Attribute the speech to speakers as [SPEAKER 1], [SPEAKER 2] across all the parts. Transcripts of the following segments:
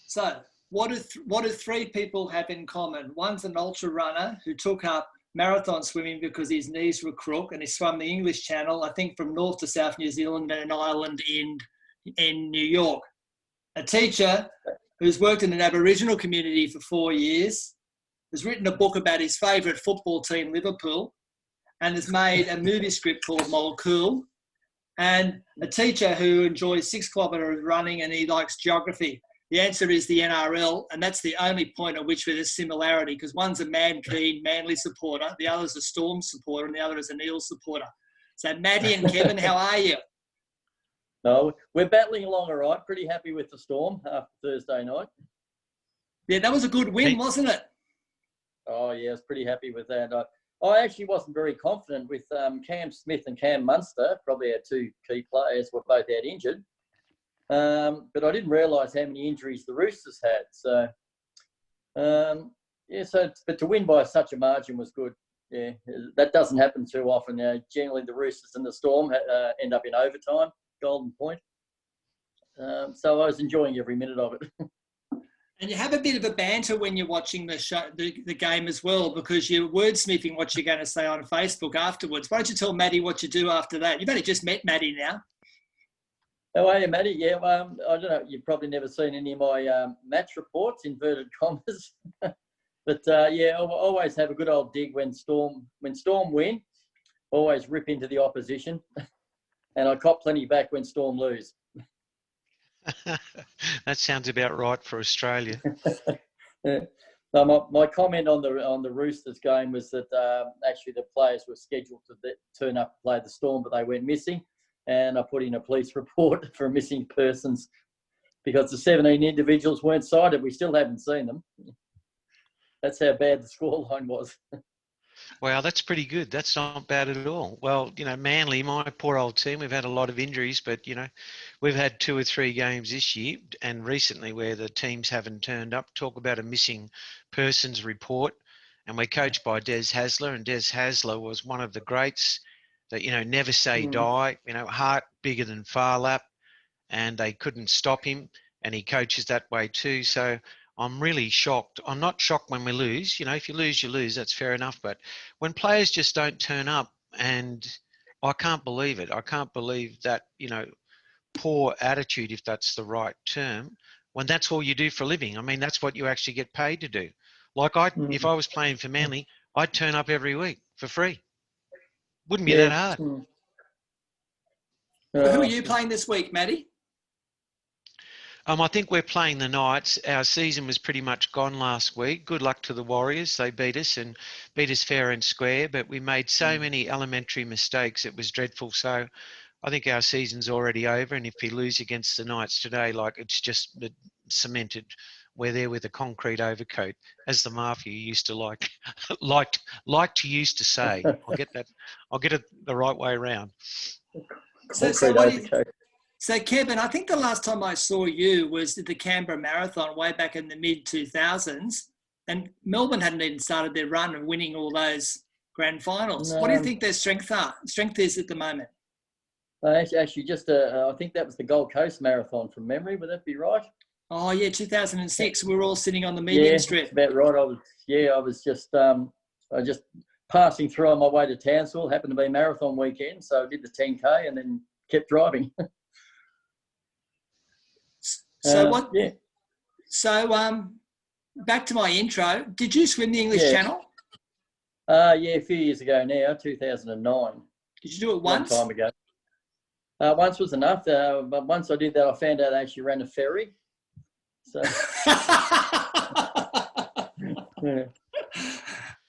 [SPEAKER 1] So what do three people have in common? One's an ultra runner who took up marathon swimming because his knees were crook, and he swam the English Channel, I think from north to south New Zealand and an island in New York. A teacher who's worked in an Aboriginal community for 4 years, has written a book about his favourite football team, Liverpool, and has made a movie script called Molcool, and a teacher who enjoys 6 kilometres running and he likes geography. The answer is the NRL, and that's the only point at which there's similarity, because one's a Manly supporter, the other's a Storm supporter, and the other is an Eels supporter. So, Matty and Kevin, how are you?
[SPEAKER 2] No, we're battling along all right. Pretty happy with the Storm after Thursday night.
[SPEAKER 1] Yeah, that was a good win, wasn't it?
[SPEAKER 2] Oh, yeah, I was pretty happy with that. I actually wasn't very confident with Cam Smith and Cam Munster. Probably our two key players were both out injured. But I didn't realise how many injuries the Roosters had. So, but to win by such a margin was good. Yeah, that doesn't happen too often. Generally, the Roosters and the Storm end up in overtime, golden point. So I was enjoying every minute of it.
[SPEAKER 1] And you have a bit of a banter when you're watching the show, the game as well, because you're wordsmithing what you're going to say on Facebook afterwards. Why don't you tell Matty what you do after that? You've only just met Matty now.
[SPEAKER 2] How are you, Matty? Yeah, I don't know. You've probably never seen any of my match reports, inverted commas. But I always have a good old dig when Storm win. Always rip into the opposition, and I cop plenty back when Storm lose.
[SPEAKER 3] That sounds about right for Australia.
[SPEAKER 2] Yeah. So my comment on the Roosters game was that actually the players were scheduled to turn up to play the Storm, but they went missing, and I put in a police report for missing persons because the 17 individuals weren't cited. We still haven't seen them. That's how bad the scoreline was.
[SPEAKER 3] Wow, that's pretty good. That's not bad at all. Well, Manly, my poor old team, we've had a lot of injuries, but, we've had 2 or 3 games this year and recently where the teams haven't turned up. Talk about a missing persons report. And we're coached by Des Hasler, and Des Hasler was one of the greats that, never say die, heart bigger than Farlap, and they couldn't stop him, and he coaches that way too. So I'm really shocked. I'm not shocked when we lose. If you lose, you lose. That's fair enough. But when players just don't turn up, and I can't believe it. I can't believe that, poor attitude, if that's the right term, when that's all you do for a living. I mean, that's what you actually get paid to do. Like if I was playing for Manly, I'd turn up every week for free. Wouldn't be that hard.
[SPEAKER 1] Who are you playing this week, Matty?
[SPEAKER 3] I think we're playing the Knights. Our season was pretty much gone last week. Good luck to the Warriors. They beat us fair and square, but we made so many elementary mistakes. It was dreadful. So I think our season's already over. And if we lose against the Knights today, it's just cemented. We're there with a concrete overcoat, as the mafia used to like to used to say. I'll get it the right way around.
[SPEAKER 1] So, Kevin, I think the last time I saw you was at the Canberra Marathon way back in the mid-2000s, and Melbourne hadn't even started their run of winning all those grand finals. What do you think their strength is at the moment?
[SPEAKER 2] Actually, just I think that was the Gold Coast Marathon from memory. Would that be right?
[SPEAKER 1] Oh, yeah, 2006. We were all sitting on the median strip.
[SPEAKER 2] About right. I was just passing through on my way to Townsville. Happened to be marathon weekend, so I did the 10K and then kept driving.
[SPEAKER 1] So back to my intro. Did you swim the English Channel?
[SPEAKER 2] A few years ago now, 2009.
[SPEAKER 1] Did you do it once?
[SPEAKER 2] A long time ago. Once was enough. But once I did that, I found out I actually ran a ferry. So. Yeah.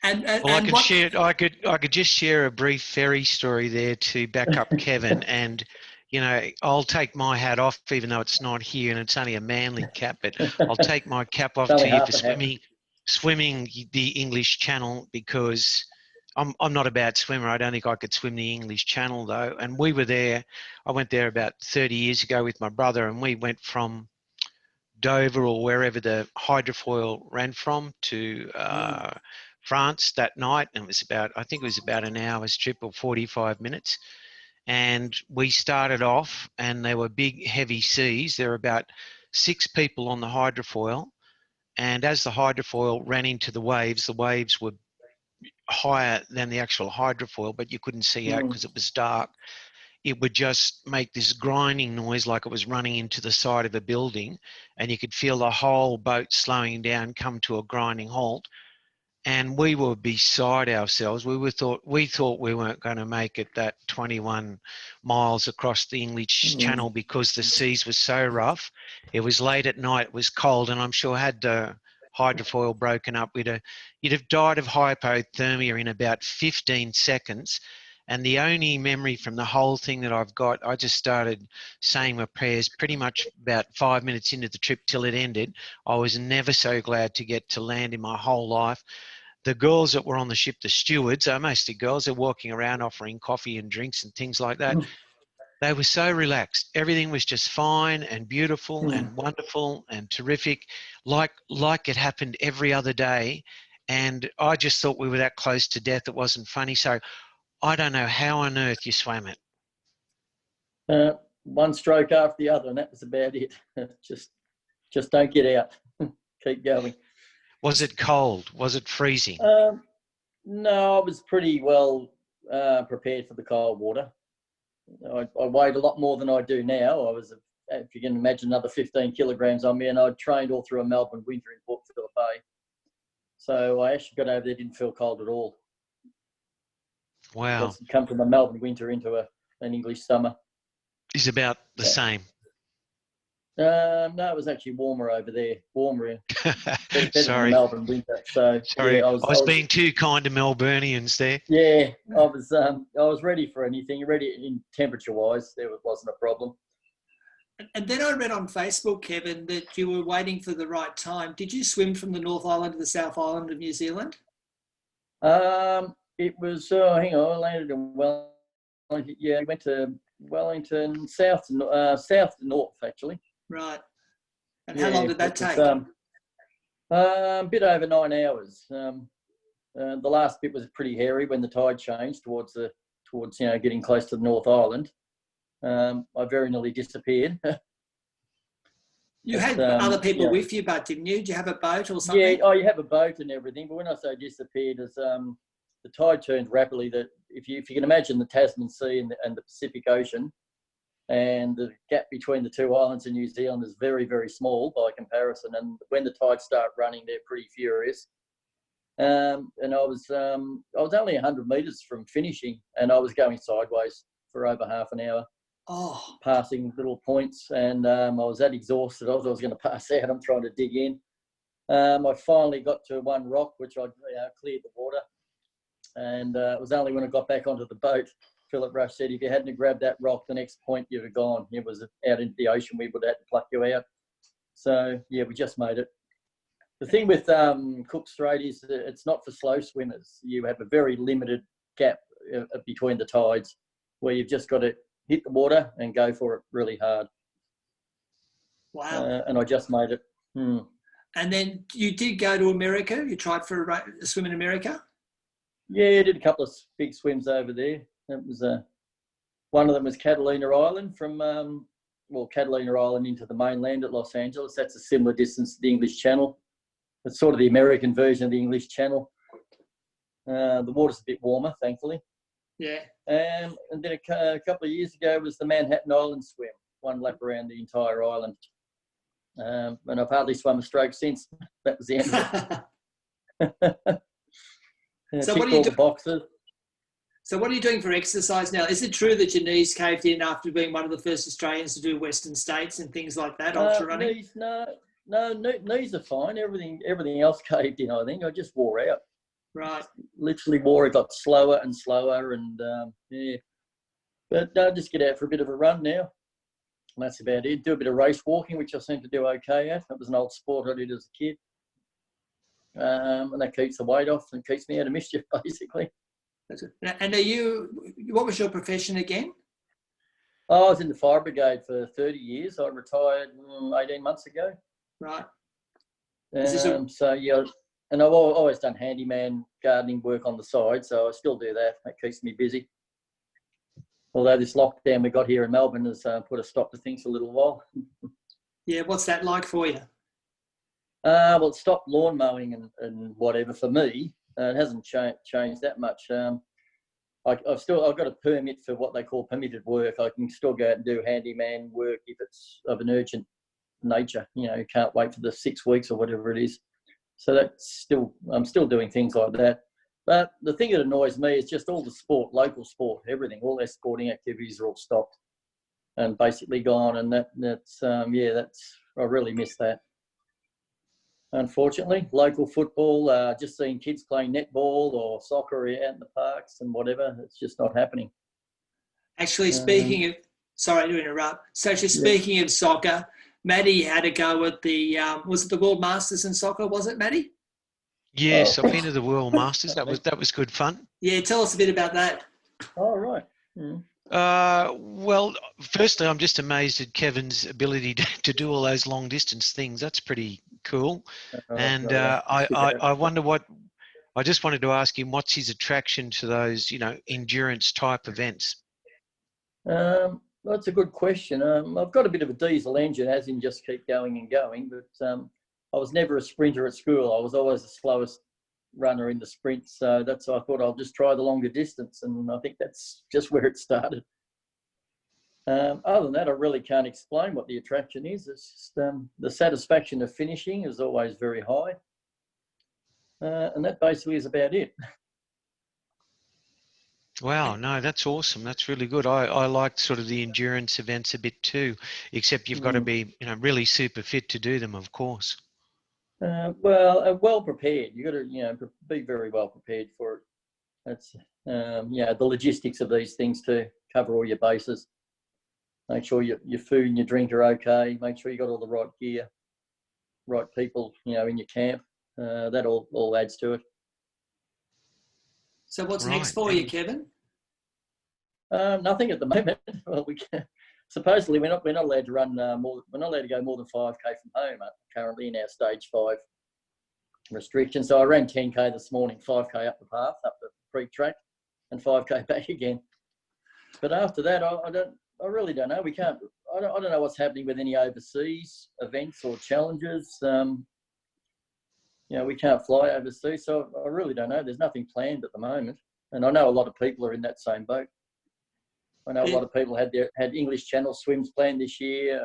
[SPEAKER 3] I could just share a brief ferry story there to back up Kevin, and I'll take my hat off, even though it's not here and it's only a Manly cap, but I'll take my cap off to you for swimming the English Channel, because I'm not a bad swimmer. I don't think I could swim the English Channel though. And we were there. I went there about 30 years ago with my brother, and we went from Dover or wherever the hydrofoil ran from to France that night, and I think it was about an hour's trip or 45 minutes. And we started off, and there were big, heavy seas. There were about 6 people on the hydrofoil. And as the hydrofoil ran into the waves were higher than the actual hydrofoil, but you couldn't see out because it was dark. It would just make this grinding noise like it was running into the side of a building, and you could feel the whole boat slowing down, come to a grinding halt. And we were beside ourselves. We thought we weren't going to make it that 21 miles across the English Channel because the seas were so rough. It was late at night, it was cold, and I'm sure had the hydrofoil broken up, you'd have died of hypothermia in about 15 seconds. And the only memory from the whole thing that I've got, I just started saying my prayers pretty much about 5 minutes into the trip till it ended. I was never so glad to get to land in my whole life. The girls that were on the ship, the stewards, are mostly girls, they're walking around offering coffee and drinks and things like that. They were so relaxed. Everything was just fine and beautiful and wonderful and terrific, like it happened every other day. And I just thought we were that close to death. It wasn't funny. So I don't know how on earth you swam it.
[SPEAKER 2] One stroke after the other, and that was about it. just don't get out. Keep going.
[SPEAKER 3] Was it cold? Was it freezing?
[SPEAKER 2] No, I was pretty well prepared for the cold water. I weighed a lot more than I do now. I was, if you can imagine, another 15 kilograms on me, and I'd trained all through a Melbourne winter in Port Phillip Bay. So I actually got over there, didn't feel cold at all.
[SPEAKER 3] Wow.
[SPEAKER 2] It's come from a Melbourne winter into an English summer.
[SPEAKER 3] Is about the same.
[SPEAKER 2] No, it was actually warmer over there. Warmer, better than the Melbourne winter. So
[SPEAKER 3] sorry,
[SPEAKER 2] yeah,
[SPEAKER 3] I was being too kind to Melburnians there.
[SPEAKER 2] Yeah, I was ready for anything. Ready in temperature-wise, there wasn't a problem.
[SPEAKER 1] And then I read on Facebook, Kevin, that you were waiting for the right time. Did you swim from the North Island to the South Island of New Zealand?
[SPEAKER 2] It was, hang on, I landed in Wellington. Yeah, I went to Wellington, south to north, actually.
[SPEAKER 1] Right. And how long did that take?
[SPEAKER 2] A bit over 9 hours. The last bit was pretty hairy when the tide changed towards getting close to the North Island. I very nearly disappeared.
[SPEAKER 1] You had other people with you, but didn't you? Did you have a boat or something?
[SPEAKER 2] Yeah, you have a boat and everything. But when I say disappeared, is the tide turned rapidly. That if you can imagine the Tasman Sea and the Pacific Ocean, and the gap between the two islands in New Zealand is very, very small by comparison. And when the tides start running, they're pretty furious. And I was only 100 metres from finishing, and I was going sideways for over half an hour. Passing little points, and I was that exhausted. I was going to pass out. I'm trying to dig in. I finally got to one rock, which I cleared the water, and it was only when I got back onto the boat, Philip Rush said, if you hadn't grabbed that rock, the next point you'd have gone. It was out into the ocean. We would have to pluck you out. So yeah, we just made it. The thing with Cook Strait is that it's not for slow swimmers. You have a very limited gap between the tides, where you've just got to hit the water and go for it really hard.
[SPEAKER 1] Wow.
[SPEAKER 2] And I just made it.
[SPEAKER 1] And then you did go to America? You tried for a swim in America?
[SPEAKER 2] Yeah, I did a couple of big swims over there. It was one of them was Catalina Island from, Catalina Island into the mainland at Los Angeles. That's a similar distance to the English Channel. It's sort of the American version of the English Channel. The water's a bit warmer, thankfully.
[SPEAKER 1] Yeah.
[SPEAKER 2] And then a couple of years ago was the Manhattan Island swim, one lap around the entire island. And I've hardly swum a stroke since. That was the end of it.
[SPEAKER 1] So what are you doing?
[SPEAKER 2] Boxes.
[SPEAKER 1] So what are you doing for exercise now? Is it true that your knees caved in after being one of the first Australians to do Western States and things like that, ultra running?
[SPEAKER 2] Knees are fine. Everything else caved in, I think. I just wore out.
[SPEAKER 1] Right.
[SPEAKER 2] Literally wore it, got slower and slower, and yeah. But just get out for a bit of a run now. And that's about it. Do a bit of race walking, which I seem to do okay at. That was an old sport I did as a kid. And that keeps the weight off and keeps me out of mischief, basically.
[SPEAKER 1] And what was your profession again?
[SPEAKER 2] I was in the fire brigade for 30 years. I retired 18 months ago.
[SPEAKER 1] Right.
[SPEAKER 2] So, yeah, and I've always done handyman gardening work on the side, so I still do that. That keeps me busy. Although this lockdown we got here in Melbourne has put a stop to things for a little while.
[SPEAKER 1] Yeah, what's that like for you?
[SPEAKER 2] Well, it stopped lawn mowing and whatever for me. It hasn't changed that much. I've got a permit for what they call permitted work. I can still go out and do handyman work if it's of an urgent nature. You can't wait for the 6 weeks or whatever it is. So I'm still doing things like that. But the thing that annoys me is just all the sport, local sport, everything, all their sporting activities are all stopped and basically gone. And I really miss that. Unfortunately, local football, just seeing kids playing netball or soccer out in the parks and whatever, it's just not happening.
[SPEAKER 1] Actually, sorry to interrupt. So actually, speaking of soccer, Matty had a go at was it the World Masters in soccer, was it, Matty?
[SPEAKER 3] Yes, I've been to the World Masters. That was good fun.
[SPEAKER 1] Yeah, tell us a bit about that.
[SPEAKER 2] Oh, right. Mm.
[SPEAKER 3] Well, firstly, I'm just amazed at Kevin's ability to do all those long distance things. That's pretty cool. And I wonder I just wanted to ask him, what's his attraction to those, endurance type events?
[SPEAKER 2] That's a good question. I've got a bit of a diesel engine, as in just keep going and going, but I was never a sprinter at school. I was always the slowest runner in the sprint, so that's why I thought I'll just try the longer distance, and I think that's just where it started. Other than that, I really can't explain what the attraction is. It's just the satisfaction of finishing is always very high, and that basically is about it.
[SPEAKER 3] Wow, no, that's awesome. That's really good. I like sort of the endurance events a bit too, except you've got to be, really super fit to do them, of course.
[SPEAKER 2] Well prepared. You've got to, be very well prepared for it. That's, the logistics of these things to cover all your bases. Make sure your food and your drink are okay. Make sure you got all the right gear, right people, in your camp. That all adds to it.
[SPEAKER 1] So what's next for you, Kevin?
[SPEAKER 2] Nothing at the moment. Well, supposedly we're not allowed to run we're not allowed to go more than 5K from home currently in our stage 5 restriction. So I ran 10K this morning, 5K up the path, up the creek track, and 5K back again. But after that, I really don't know. I don't know what's happening with any overseas events or challenges. We can't fly overseas, so I really don't know. There's nothing planned at the moment, and I know a lot of people are in that same boat. I know a lot of people had English Channel swims planned this year.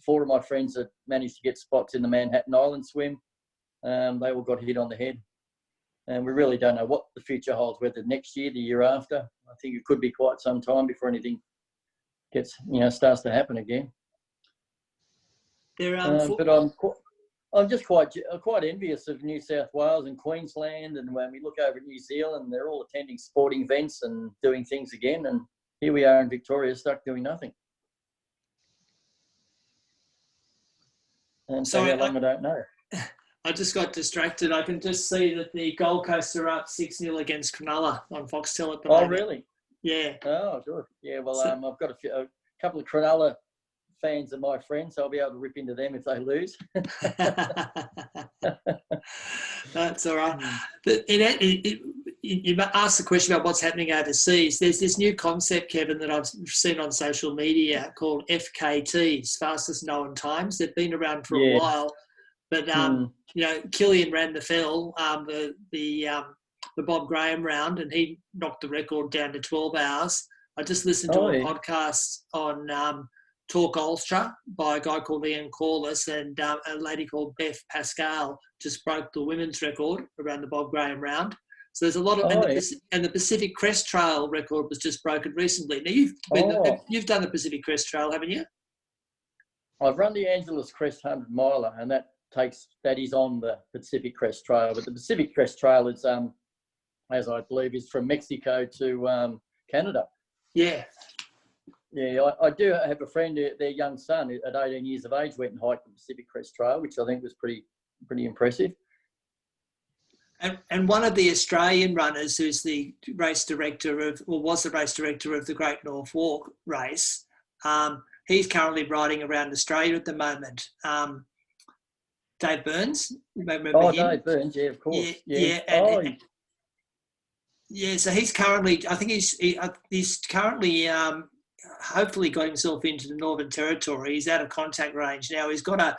[SPEAKER 2] 4 of my friends that managed to get spots in the Manhattan Island swim, they all got hit on the head. And we really don't know what the future holds, whether next year, the year after. I think it could be quite some time before anything starts to happen again. But I'm just quite envious of New South Wales and Queensland, and when we look over at New Zealand, they're all attending sporting events and doing things again, and here we are in Victoria stuck doing nothing. And so how long I don't know.
[SPEAKER 1] I just got distracted. I can just see that the Gold Coast are up 6-0 against Cronulla on Foxtel at the moment.
[SPEAKER 2] Oh, really?
[SPEAKER 1] Yeah.
[SPEAKER 2] Oh, good. Yeah, well, I've got a couple of Cronulla fans are my friends, so I'll be able to rip into them if they lose.
[SPEAKER 1] That's all right. But you asked the question about what's happening overseas. There's this new concept, Kevin, that I've seen on social media called FKTs, fastest known times. They've been around for a while, but Killian ran the Fell, the Bob Graham round, and he knocked the record down to 12 hours. I just listened to a podcast on Talk Ultra by a guy called Ian Corliss, and a lady called Beth Pascal just broke the women's record around the Bob Graham round. So there's a lot of, and the Pacific Crest Trail record was just broken recently. Now you've done the Pacific Crest Trail, haven't you?
[SPEAKER 2] I've run the Angeles Crest 100 miler, and that is on the Pacific Crest Trail. But the Pacific Crest Trail is, as I believe, is from Mexico to Canada.
[SPEAKER 1] Yeah.
[SPEAKER 2] Yeah, I do have a friend, their young son at 18 years of age went and hiked the Pacific Crest Trail, which I think was pretty impressive.
[SPEAKER 1] And one of the Australian runners who's the race director was the race director of the Great North Walk race, he's currently riding around Australia at the moment. Dave Burns, you may remember him.
[SPEAKER 2] Dave Burns, yeah, of course.
[SPEAKER 1] So he's currently, I think he's currently hopefully got himself into the Northern Territory. He's out of contact range now. He's got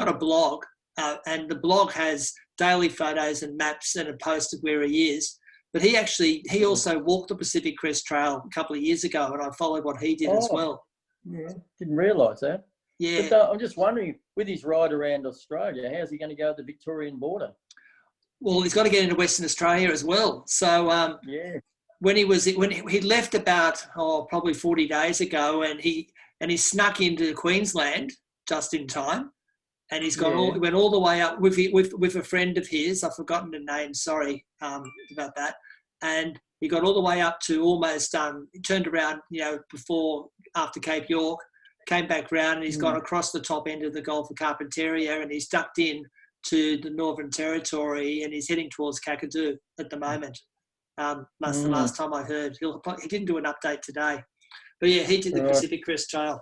[SPEAKER 1] a blog, and the blog has daily photos and maps and a post of where he is. But he also walked the Pacific Crest Trail a couple of years ago, and I followed what he did as well.
[SPEAKER 2] Yeah, didn't realise that.
[SPEAKER 1] Yeah.
[SPEAKER 2] But I'm just wondering, with his ride around Australia, how's he going to go to the Victorian border?
[SPEAKER 1] Well, he's got to get into Western Australia as well. So when he left about probably 40 days ago, and he snuck into Queensland just in time, and he's got he went all the way up with a friend of his. I've forgotten the name. Sorry about that. And he got all the way up to almost turned around, after Cape York, came back round, and he's gone across the top end of the Gulf of Carpentaria, and he's ducked in to the Northern Territory, and he's heading towards Kakadu at the moment. The last time I heard, he didn't do an update today, but yeah, he did the Pacific Crest Trail.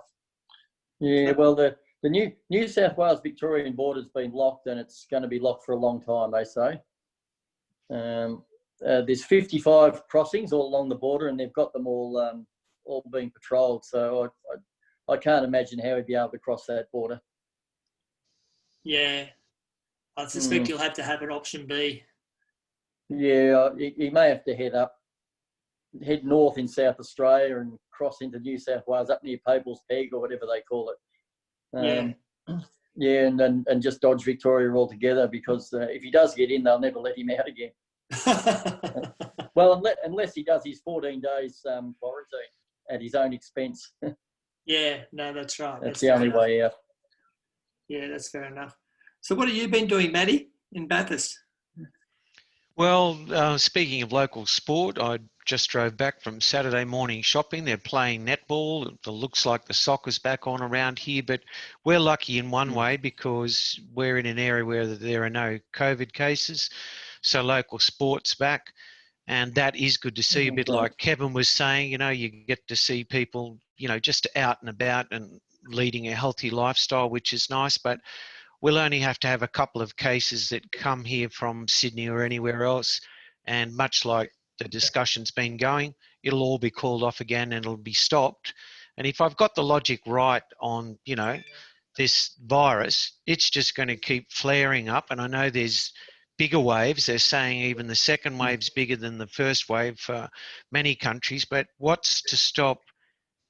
[SPEAKER 2] Yeah, well, the New South Wales Victorian border's been locked, and it's going to be locked for a long time, they say. There's 55 crossings all along the border, and they've got them all being patrolled. So I can't imagine how he'd be able to cross that border.
[SPEAKER 1] Yeah, I suspect you'll have to have an option B.
[SPEAKER 2] Yeah, he may have to head north in South Australia and cross into New South Wales up near Papal's Peg or whatever they call it. And just dodge Victoria altogether, because if he does get in, they'll never let him out again. Well, unless he does his 14 days quarantine at his own expense.
[SPEAKER 1] Yeah, no, that's right.
[SPEAKER 2] That's the only way out.
[SPEAKER 1] Yeah, that's fair enough. So what have you been doing, Matty, in Bathurst?
[SPEAKER 3] Well, speaking of local sport, I just drove back from Saturday morning shopping. They're playing netball. It looks like the soccer's back on around here, but we're lucky in one way because we're in an area where there are no COVID cases. So local sport's back, and that is good to see. A bit like Kevin was saying, you get to see people, just out and about and leading a healthy lifestyle, which is nice, but we'll only have to have a couple of cases that come here from Sydney or anywhere else. And much like the discussion's been going, it'll all be called off again and it'll be stopped. And if I've got the logic right on, this virus, it's just going to keep flaring up. And I know there's bigger waves. They're saying even the second wave's bigger than the first wave for many countries. But what's to stop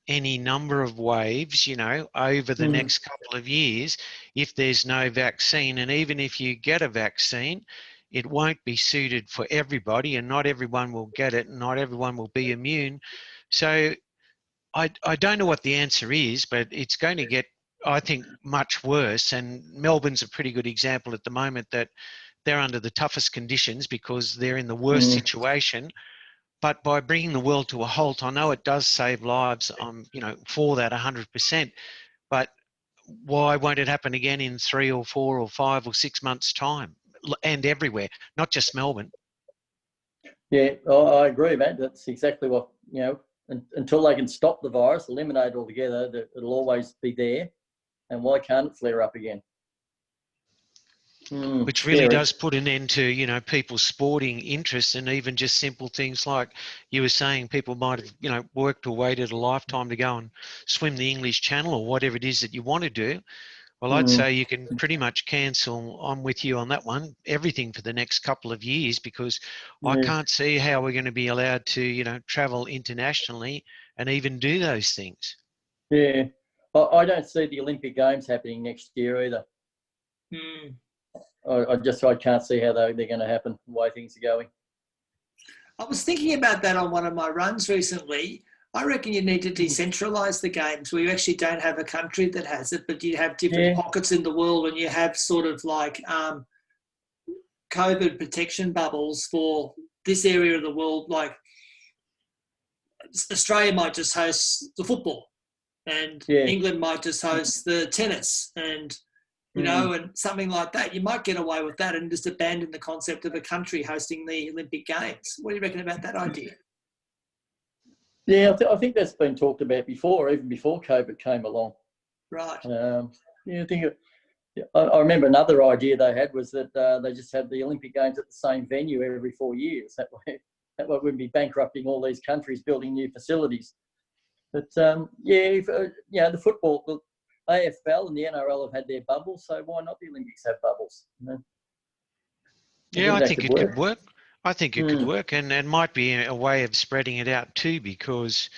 [SPEAKER 3] any number of waves, over the next couple of years if there's no vaccine? And even if you get a vaccine, it won't be suited for everybody, and not everyone will get it, and not everyone will be immune. So I don't know what the answer is, but it's going to get, I think, much worse. And Melbourne's a pretty good example at the moment that they're under the toughest conditions because they're in the worst situation. But by bringing the world to a halt, I know it does save lives. I'm, for that 100%. But why won't it happen again in 3 or 4 or 5 or 6 months' time, and everywhere, not just Melbourne?
[SPEAKER 2] Yeah, I agree, mate. That's exactly what, until they can stop the virus, eliminate it altogether, it'll always be there. And why can't it flare up again?
[SPEAKER 3] Which really does put an end to, people's sporting interests, and even just simple things like you were saying, people might have, worked or waited a lifetime to go and swim the English Channel or whatever it is that you want to do. Well, I'd say you can pretty much cancel, I'm with you on that one, everything for the next couple of years, because I can't see how we're going to be allowed to, travel internationally and even do those things.
[SPEAKER 2] Yeah. I don't see the Olympic Games happening next year either. I can't see how they're going to happen, the way things are going.
[SPEAKER 1] I was thinking about that on one of my runs recently. I reckon you need to decentralise the games where you actually don't have a country that has it, but you have different pockets in the world, and you have sort of like COVID protection bubbles for this area of the world. Like Australia might just host the football, and England might just host the tennis, and and something like that. You might get away with that and just abandon the concept of a country hosting the Olympic Games. What do you reckon about that idea?
[SPEAKER 2] Yeah, I think that's been talked about before, even before COVID came along.
[SPEAKER 1] Right.
[SPEAKER 2] I remember another idea they had was that they just had the Olympic Games at the same venue every 4 years. That way we'd be bankrupting all these countries building new facilities. But the football, the AFL and the NRL have had their bubbles, so why not the Olympics have bubbles?
[SPEAKER 3] Yeah, I think it could work. I think it could
[SPEAKER 2] Mm.
[SPEAKER 3] work, and it might be a way of spreading it out too, because,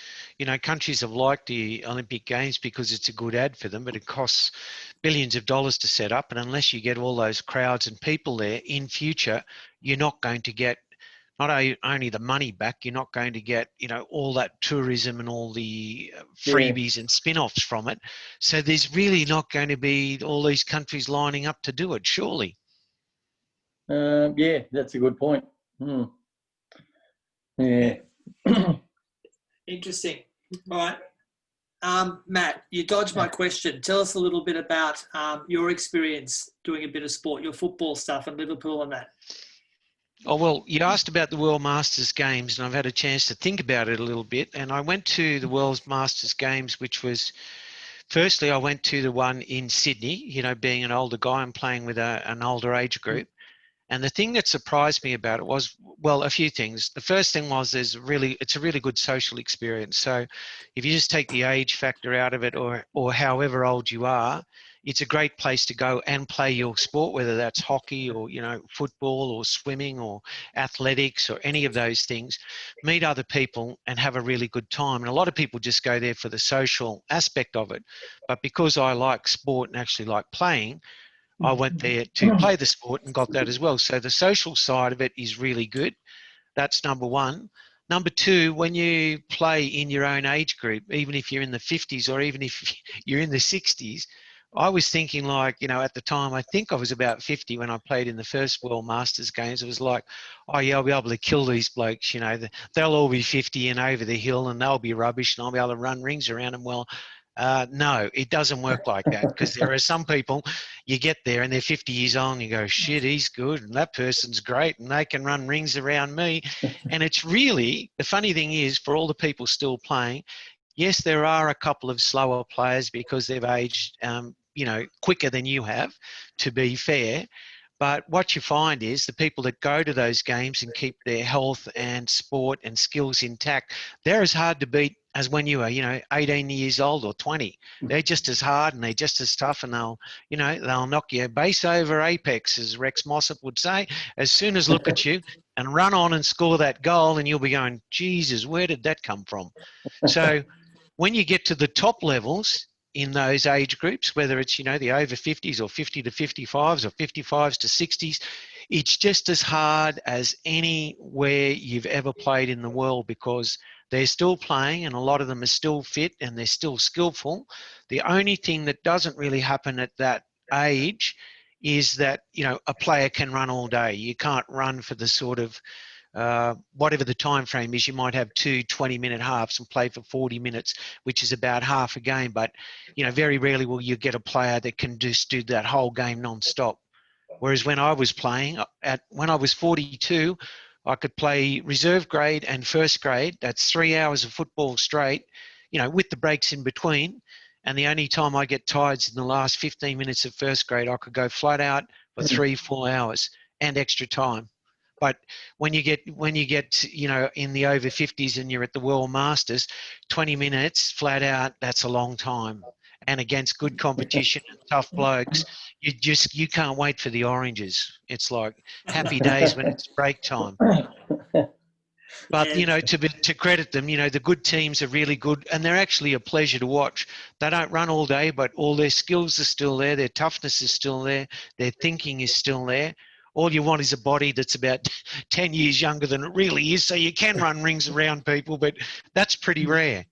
[SPEAKER 3] countries have liked the Olympic Games because it's a good ad for them, but it costs billions of dollars to set up, and unless you get all those crowds and people there in future, you're not going to get not only the money back, you're not going to get, all that tourism and all the freebies and spin-offs from it. So there's really not going to be all these countries lining up to do it, surely.
[SPEAKER 2] That's a good point. Yeah.
[SPEAKER 1] Interesting. All right. Matt, you dodged my question. Tell us a little bit about your experience doing a bit of sport, your football stuff in Liverpool and that.
[SPEAKER 3] Oh, well, you asked about the World Masters Games, and I've had a chance to think about it a little bit. And I went to the World Masters Games, which was, firstly, I went to the one in Sydney, being an older guy and playing with an older age group. And the thing that surprised me about it was, well, a few things. The first thing was it's a really good social experience. So if you just take the age factor out of it, or however old you are, it's a great place to go and play your sport, whether that's hockey or, football or swimming or athletics or any of those things. Meet other people and have a really good time. And a lot of people just go there for the social aspect of it. But because I like sport and actually like playing, I went there to play the sport and got that as well. So the social side of it is really good. That's number one. Number two, when you play in your own age group, even if you're in the 50s or even if you're in the 60s, I was thinking at the time, I think I was about 50 when I played in the first World Masters Games. It was like, oh yeah, I'll be able to kill these blokes, they'll all be 50 and over the hill and they'll be rubbish and I'll be able to run rings around them. Well, no, it doesn't work like that, because there are some people, you get there and they're 50 years old and you go, shit, he's good and that person's great and they can run rings around me. And it's really, the funny thing is, for all the people still playing, yes, there are a couple of slower players because they've aged, quicker than you have, to be fair. But what you find is the people that go to those games and keep their health and sport and skills intact, they're as hard to beat as when you were, 18 years old or 20. They're just as hard and they're just as tough, and they'll knock your base over apex, as Rex Mossop would say, as soon as look at you and run on and score that goal, and you'll be going, Jesus, where did that come from? So when you get to the top levels in those age groups, whether it's, the over 50s or 50 to 55s or 55s to 60s, it's just as hard as anywhere you've ever played in the world, because they're still playing and a lot of them are still fit and they're still skillful. The only thing that doesn't really happen at that age is that, a player can run all day. You can't run for the sort of whatever the time frame is. You might have 2 20-minute halves and play for 40 minutes, which is about half a game. But, very rarely will you get a player that can just do that whole game non-stop. Whereas when I was playing, when I was 42, I could play reserve grade and first grade. That's 3 hours of football straight, with the breaks in between. And the only time I get tired is in the last 15 minutes of first grade. I could go flat out for 3 full hours and extra time. But when you get in the over 50s and you're at the World Masters, 20 minutes flat out, that's a long time. And against good competition and tough blokes, you can't wait for the oranges. It's like happy days when it's break time. But, to credit them, the good teams are really good and they're actually a pleasure to watch. They don't run all day, but all their skills are still there. Their toughness is still there. Their thinking is still there. All you want is a body that's about 10 years younger than it really is, so you can run rings around people, but that's pretty rare.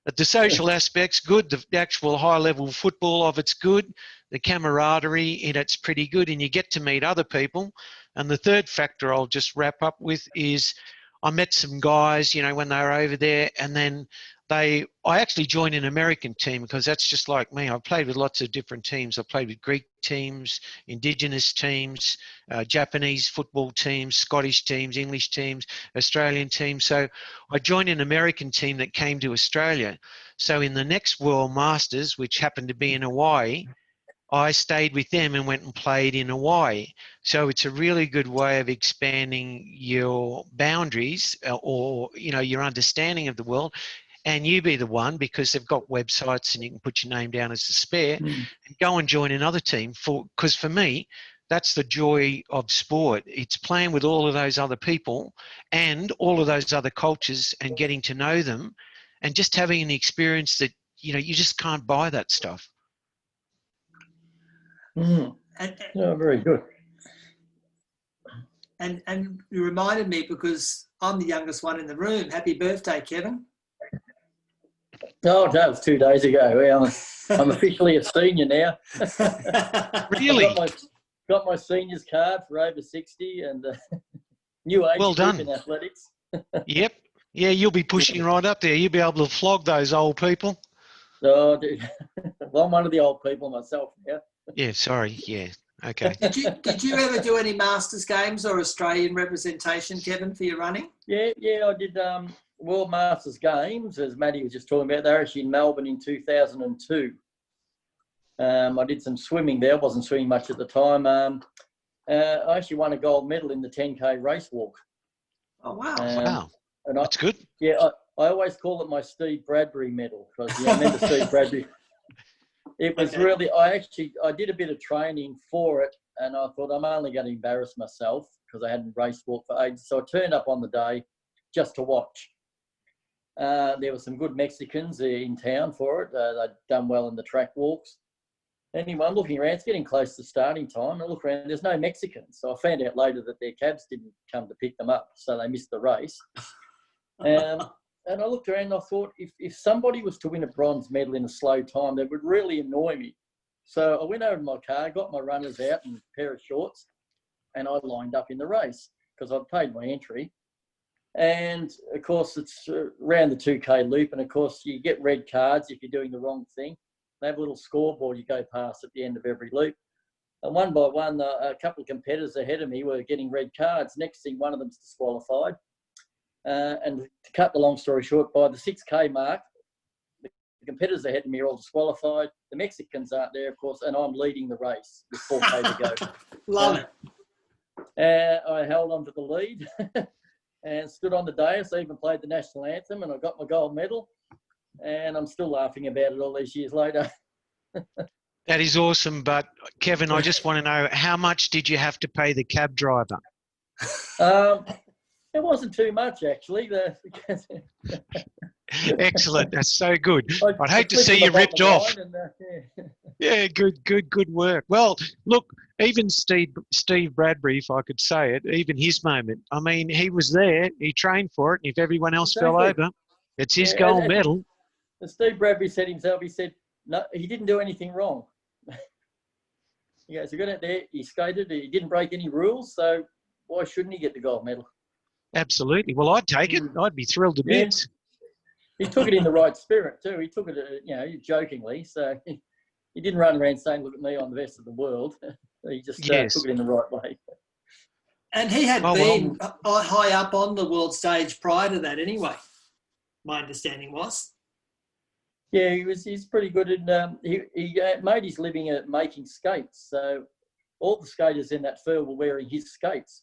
[SPEAKER 3] But the social aspect's good. The actual high-level football of it's good. The camaraderie in it's pretty good, and you get to meet other people. And the third factor I'll just wrap up with is I met some guys, when they were over there, and then I actually joined an American team because that's just like me. I've played with lots of different teams. I've played with Greek teams, Indigenous teams, Japanese football teams, Scottish teams, English teams, Australian teams. So I joined an American team that came to Australia. So in the next World Masters, which happened to be in Hawaii, I stayed with them and went and played in Hawaii. So it's a really good way of expanding your boundaries or your understanding of the world. and you be the one, because they've got websites and you can put your name down as a spare,
[SPEAKER 2] Mm.
[SPEAKER 3] and go and join another team. Because for me, that's the joy of sport. It's playing with all of those other people and all of those other cultures and getting to know them, and just having an experience that, you know, you just can't buy that stuff.
[SPEAKER 2] Mm. Oh, very good.
[SPEAKER 1] And you reminded me, because I'm the youngest one in the room. Happy birthday, Kevin.
[SPEAKER 2] Oh, that was 2 days ago. Well, I'm officially a senior now.
[SPEAKER 3] Really?
[SPEAKER 2] Got my seniors card for over 60 and new age
[SPEAKER 3] Well
[SPEAKER 2] group
[SPEAKER 3] done.
[SPEAKER 2] in athletics.
[SPEAKER 3] Yep. Yeah, you'll be pushing right up there. You'll be able to flog those old people.
[SPEAKER 2] Oh, dude. Well, I'm one of the old people myself now.
[SPEAKER 3] Yeah, sorry. Yeah. Okay.
[SPEAKER 1] Did you ever do any Masters games or Australian representation, Kevin, for your running?
[SPEAKER 2] Yeah, I did World Masters Games, as Matty was just talking about. They were actually in Melbourne in 2002. I did some swimming there. I wasn't swimming much at the time. I actually won a gold medal in the 10K race walk.
[SPEAKER 1] Oh, wow.
[SPEAKER 3] Wow.
[SPEAKER 2] And
[SPEAKER 3] That's good.
[SPEAKER 2] Yeah, I always call it my Steve Bradbury medal, because I remember Steve Bradbury. It was really, I did a bit of training for it, and I thought I'm only going to embarrass myself because I hadn't race walked for ages. So I turned up on the day just to watch. There were some good Mexicans in town for it. They'd done well in the track walks. Anyway, I'm looking around, it's getting close to starting time. I look around, there's no Mexicans. So I found out later that their cabs didn't come to pick them up, so they missed the race. And I looked around and I thought, if somebody was to win a bronze medal in a slow time, that would really annoy me. So I went over to my car, got my runners out and a pair of shorts, and I lined up in the race because I'd paid my entry. And, of course, it's around the 2K loop, and, of course, you get red cards if you're doing the wrong thing. They have a little scoreboard you go past at the end of every loop. And one by one, a couple of competitors ahead of me were getting red cards. Next thing, one of them's disqualified. And to cut the long story short, by the 6K mark, the competitors ahead of me are all disqualified. The Mexicans aren't there, of course, and I'm leading the race with 4K to go.
[SPEAKER 1] Love it.
[SPEAKER 2] I held on to the lead and stood on the dais. I even played the national anthem, and I got my gold medal. And I'm still laughing about it all these years later.
[SPEAKER 3] That is awesome. But, Kevin, I just want to know, how much did you have to pay the cab driver?
[SPEAKER 2] It wasn't too much, actually.
[SPEAKER 3] Excellent. That's so good. I'd hate to
[SPEAKER 2] flicked
[SPEAKER 3] see
[SPEAKER 2] him a
[SPEAKER 3] you ripped
[SPEAKER 2] bottle of
[SPEAKER 3] off.
[SPEAKER 2] wine and,
[SPEAKER 3] Yeah, good work. Well, look, even Steve Bradbury, if I could say it, even his moment. I mean, he was there, he trained for it, and if everyone else fell over, it's his gold medal.
[SPEAKER 2] And Steve Bradbury said himself, he said, no, he didn't do anything wrong. He goes, he got out there, he skated, he didn't break any rules, so why shouldn't he get the gold medal?
[SPEAKER 3] Absolutely. Well, I'd take it. I'd be thrilled to bits.
[SPEAKER 2] He took it in the right spirit too. He took it, jokingly. So he didn't run around saying, "Look at me, I'm the best of the world." He just took it in the right way.
[SPEAKER 1] And he had been high up on the world stage prior to that, anyway. My understanding was.
[SPEAKER 2] Yeah, he's pretty good. And he made his living at making skates. So all the skaters in that field were wearing his skates.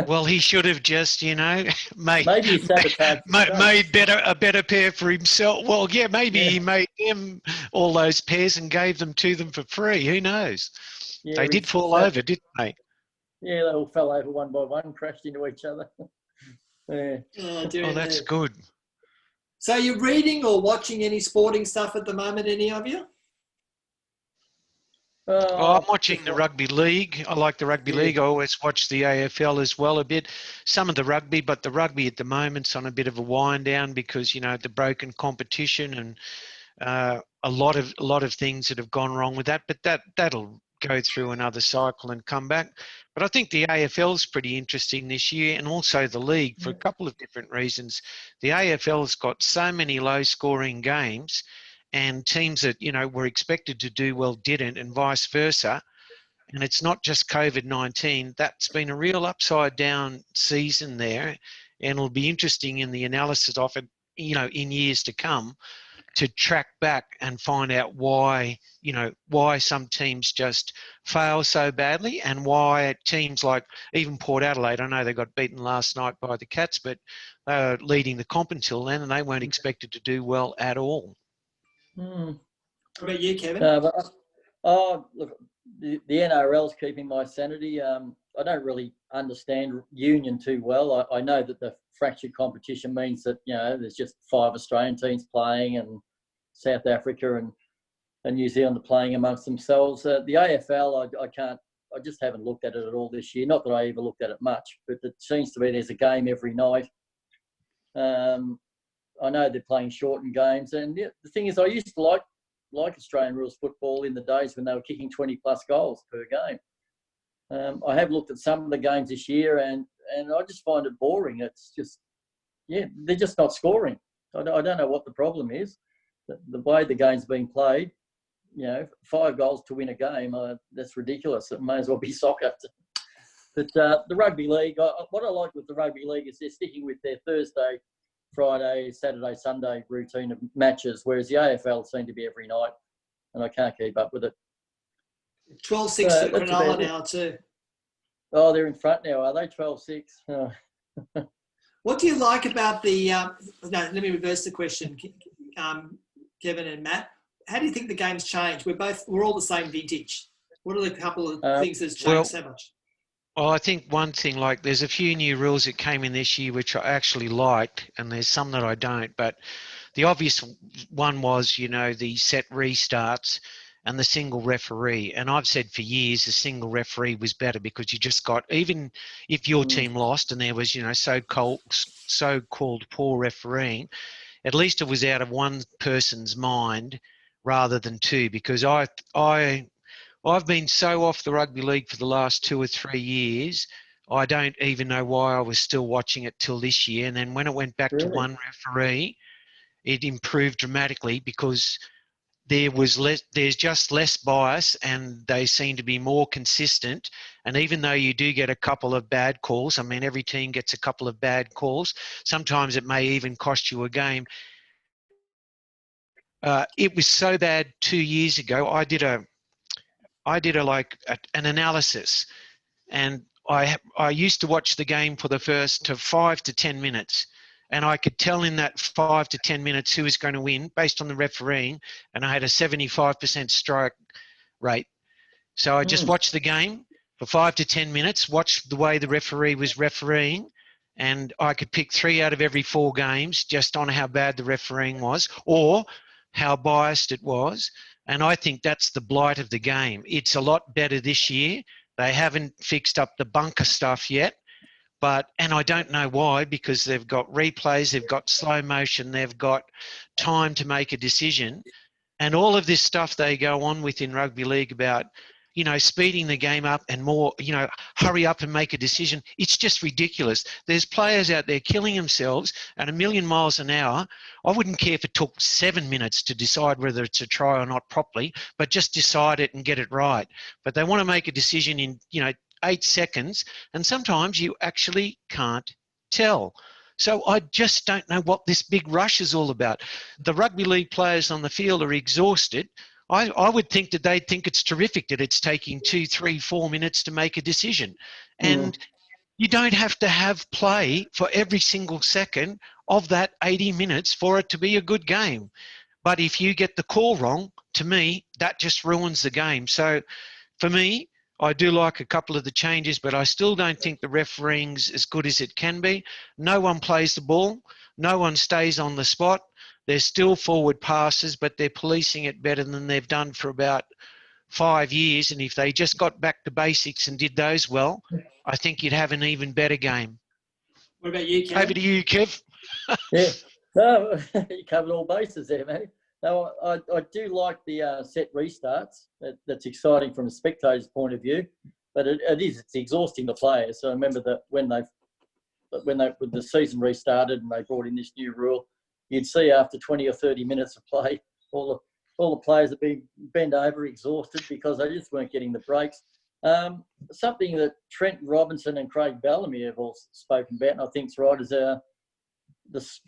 [SPEAKER 3] Well, he should have just, made a better pair for himself. Well, yeah, maybe he made them all those pairs and gave them to them for free. Who knows? Yeah, they did fall over, didn't they?
[SPEAKER 2] Yeah, they all fell over one by one, crashed into each other. Yeah.
[SPEAKER 3] Oh, that's good.
[SPEAKER 1] So you're reading or watching any sporting stuff at the moment, any of you?
[SPEAKER 3] I'm watching the rugby league. I like the rugby league. I always watch the AFL as well a bit. Some of the rugby, but the rugby at the moment's on a bit of a wind down because, the broken competition and a lot of things that have gone wrong with that. But that'll go through another cycle and come back. But I think the AFL is pretty interesting this year, and also the league for a couple of different reasons. The AFL's got so many low-scoring games, and teams that, were expected to do well didn't, and vice versa. And it's not just COVID-19. That's been a real upside-down season there, and it'll be interesting in the analysis of it, in years to come. to track back and find out why, why some teams just fail so badly, and why teams like even Port Adelaide, I know they got beaten last night by the Cats, but they were leading the comp until then, and they weren't expected to do well at all.
[SPEAKER 1] What about you, Kevin?
[SPEAKER 2] Look, the NRL's keeping my sanity. I don't really understand union too well. I know that the fractured competition means that, there's just 5 Australian teams playing, and South Africa and New Zealand are playing amongst themselves. The AFL, I just haven't looked at it at all this year. Not that I even looked at it much, but it seems to be there's a game every night. I know they're playing shortened games, and the thing is, I used to like Australian rules football in the days when they were kicking 20+ goals per game. I have looked at some of the games this year, and I just find it boring. It's just, they're just not scoring. I don't know what the problem is. The way the game's being played, 5 goals to win a game, that's ridiculous. It may as well be soccer. But the rugby league, what I like with the rugby league is they're sticking with their Thursday, Friday, Saturday, Sunday routine of matches, whereas the AFL seem to be every night, and I can't keep up with it.
[SPEAKER 1] 12-6 for Cronulla now too.
[SPEAKER 2] Oh, they're in front now, are they? 12-6. Oh.
[SPEAKER 1] What do you like about the... no, let me reverse the question, Kevin and Matt. How do you think the game's changed? We're all the same vintage. What are the couple of things that's changed so much?
[SPEAKER 3] Well, I think one thing, like there's a few new rules that came in this year which I actually liked, and there's some that I don't. But the obvious one was, the set restarts and the single referee. And I've said for years the single referee was better, because you just got, even if your team lost and there was, so-called poor refereeing, at least it was out of one person's mind rather than two. Because I've been so off the rugby league for the last 2 or 3 years, I don't even know why I was still watching it till this year. And then when it went back to one referee, it improved dramatically, because there's just less bias, and they seem to be more consistent. And even though you do get a couple of bad calls, I mean, every team gets a couple of bad calls. Sometimes it may even cost you a game. It was so bad 2 years ago. I did an analysis, and I used to watch the game for the first 5 to 10 minutes, and I could tell in that 5 to 10 minutes who was going to win based on the refereeing, and I had a 75% strike rate. So I just watched the game for 5 to 10 minutes, watched the way the referee was refereeing, and I could pick 3 out of every 4 games just on how bad the refereeing was or how biased it was. And I think that's the blight of the game. It's a lot better this year. They haven't fixed up the bunker stuff yet, and I don't know why, because they've got replays, they've got slow motion, they've got time to make a decision. And all of this stuff they go on with in rugby league about, speeding the game up and more, hurry up and make a decision. It's just ridiculous. There's players out there killing themselves at 1,000,000 miles an hour. I wouldn't care if it took 7 minutes to decide whether it's a try or not properly, but just decide it and get it right. But they want to make a decision in, 8 seconds, and sometimes you actually can't tell. So I just don't know what this big rush is all about. The rugby league players on the field are exhausted. I would think that they'd think it's terrific that it's taking 2, 3, 4 minutes to make a decision. And you don't have to have play for every single second of that 80 minutes for it to be a good game. But if you get the call wrong, to me, that just ruins the game. So for me, I do like a couple of the changes, but I still don't think the refereeing's as good as it can be. No one plays the ball. No one stays on the spot. There's still forward passes, but they're policing it better than they've done for about 5 years. And if they just got back to basics and did those well, I think you'd have an even better game.
[SPEAKER 1] What about you, Kevin?
[SPEAKER 3] Over to you, Kev.
[SPEAKER 2] Yeah. No, you covered all bases there, mate. No, I do like the set restarts. That's exciting from a spectator's point of view, but it's exhausting the players. So I remember that when the season restarted and they brought in this new rule, you'd see after 20 or 30 minutes of play, all the players had been bent over, exhausted, because they just weren't getting the breaks. Something that Trent Robinson and Craig Bellamy have all spoken about, and I think it's right, is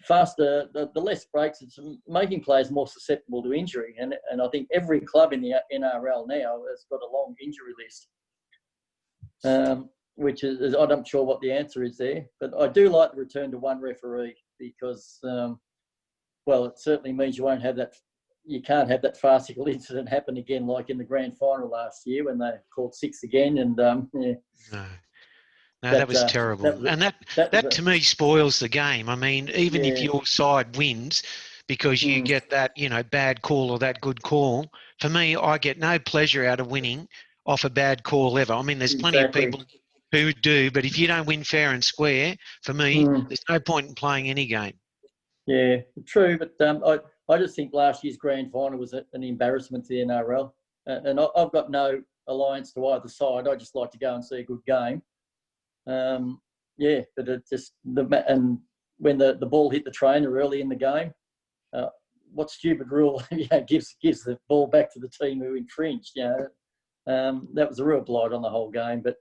[SPEAKER 2] faster, the less breaks, it's making players more susceptible to injury. And I think every club in the NRL now has got a long injury list, which is I'm not sure what the answer is there. But I do like the return to one referee because, well, it certainly means you won't have that. You can't have that farcical incident happen again, like in the grand final last year when they called 6 again. And yeah.
[SPEAKER 3] No, that was terrible. And that to me spoils the game. I mean, even if your side wins because you get that, bad call or that good call, for me, I get no pleasure out of winning off a bad call ever. I mean, there's plenty of people who do, but if you don't win fair and square, for me, there's no point in playing any game.
[SPEAKER 2] Yeah, true. But I just think last year's grand final was an embarrassment to the NRL. And I've got no alliance to either side. I just like to go and see a good game. But it just and when the ball hit the trainer early in the game, what stupid rule gives the ball back to the team who infringed? That was a real blight on the whole game. But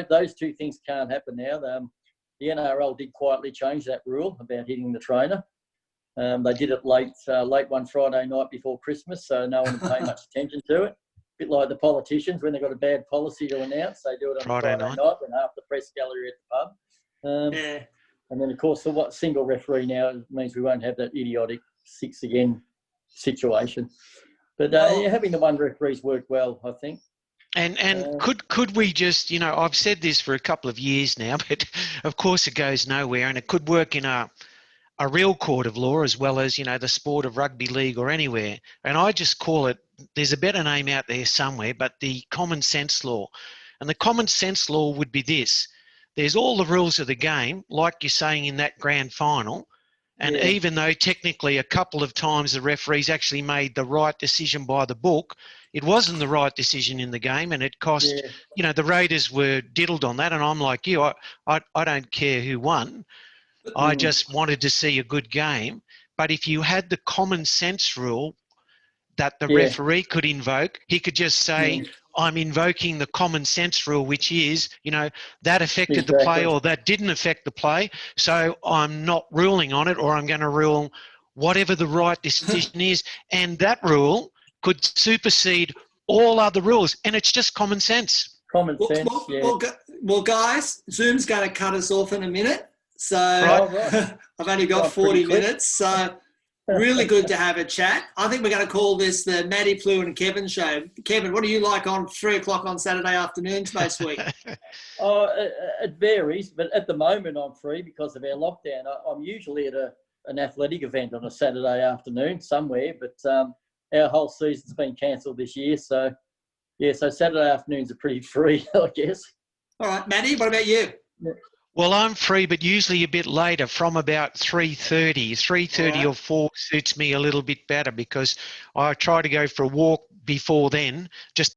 [SPEAKER 2] those two things can't happen now. The NRL did quietly change that rule about hitting the trainer. They did it late one Friday night before Christmas, so no one would pay much attention to it. A bit like the politicians when they've got a bad policy to announce, they do it on Friday night when half the press gallery at the pub. And then, of course, the single referee now means we won't have that idiotic 6 again situation. But having the one referee's worked well, I think.
[SPEAKER 3] And could we just, I've said this for a couple of years now, but of course it goes nowhere, and it could work in a real court of law as well as, the sport of rugby league or anywhere. And I just call it, there's a better name out there somewhere, but the common sense law. And the common sense law would be this. There's all the rules of the game, like you're saying in that grand final. And even though technically a couple of times the referees actually made the right decision by the book, it wasn't the right decision in the game, and it cost, the Raiders were diddled on that. And I'm like you, I don't care who won. I just wanted to see a good game. But if you had the common sense rule that the referee could invoke, he could just say, I'm invoking the common sense rule, which is, that affected the play or that didn't affect the play. So I'm not ruling on it, or I'm going to rule whatever the right decision is. And that rule could supersede all other rules. And it's just common sense.
[SPEAKER 2] Common sense,
[SPEAKER 1] well, guys, Zoom's going to cut us off in a minute. So I've only got 40 minutes. So really good to have a chat. I think we're going to call this the Matty, Plew and Kevin show. Kevin, what do you like on 3 o'clock on Saturday afternoons most week?
[SPEAKER 2] It varies, but at the moment I'm free because of our lockdown. I'm usually at an athletic event on a Saturday afternoon somewhere, but our whole season's been cancelled this year. So, so Saturday afternoons are pretty free, I guess.
[SPEAKER 1] All right, Matty, what about you?
[SPEAKER 3] Well, I'm free, but usually a bit later, from about 3:30. 3:30 or 4 suits me a little bit better because I try to go for a walk before then, just